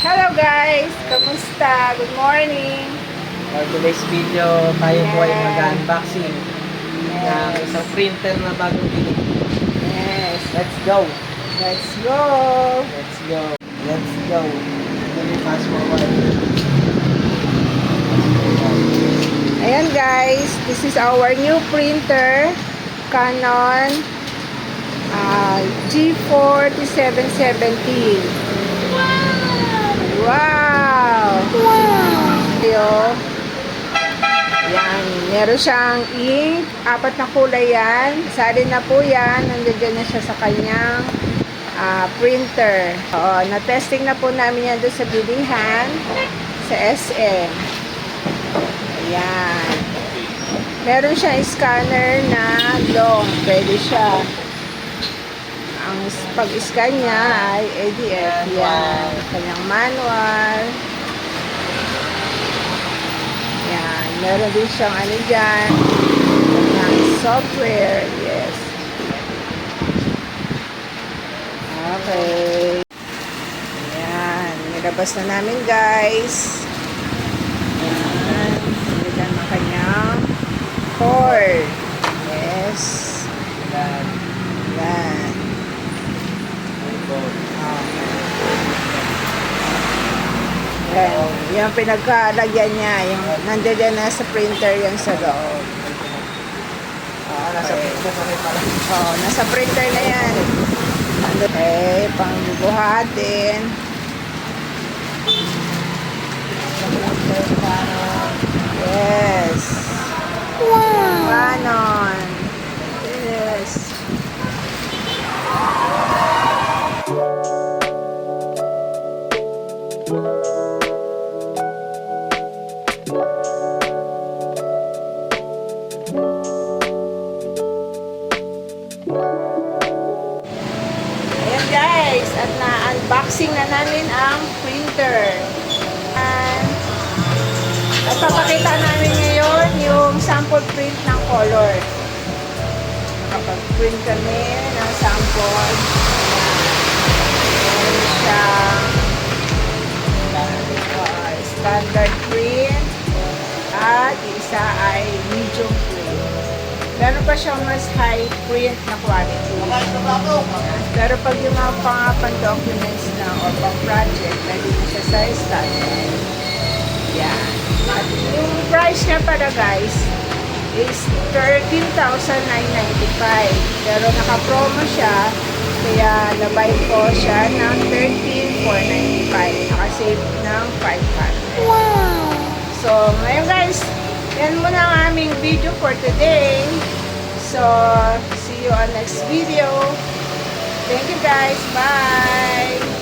Hello guys! Kamusta? Good morning! For today's video, tayo po ay Yes. mag-unboxing ng isang printer na bagong bili. Yes! Let's go! Let's go! Let's go! Let's go! Let me fast forward. Ayan guys, this is our new printer. Canon G4770. Wow! Wow! Yan, meron siyang ink, 4 na kulay yan. Sali na po yan, nandiyan na siya sa kanyang printer. Na-testing na po namin yan doon sa bilihan, sa SM. Ayan. Meron siyang scanner na long, pwede siya. Ang pag-scan niya ay ADF. Yan, kanyang manual. Yan, meron din siyang ano dyan, kanyang software. Yes. Okay. Yan, nilabas na namin guys. Yan, nilagyan ng kanyang cord. Yes. Yan. Yan. Yan, yung pinagkalagyan niya, yung nandiyan na sa printer yan sa loob. Nasa printer na rin pala. Nasa printer na yan. Okay, pangbubuhatin. Yes. Wow. Canon. Yes. Ayan guys, at na-unboxing na namin ang printer. At papakita namin ngayon yung sample print ng color. Nakapag-print kami ng sample. Meron siyang standard print at isa ay medium print. Meron pa siyang mas high print na quality. Pero pag yung mga pang-documents na or pang-project, pwede na siya sa standard. Yan. At yung price niya pala guys is 13,995. Pero naka-promo siya, kaya nabay ko siya ng 13,495. Naka-save ng 500. Wow! So, ngayon guys, yan muna ang aming video for today. So, see you on next video. Thank you guys. Bye!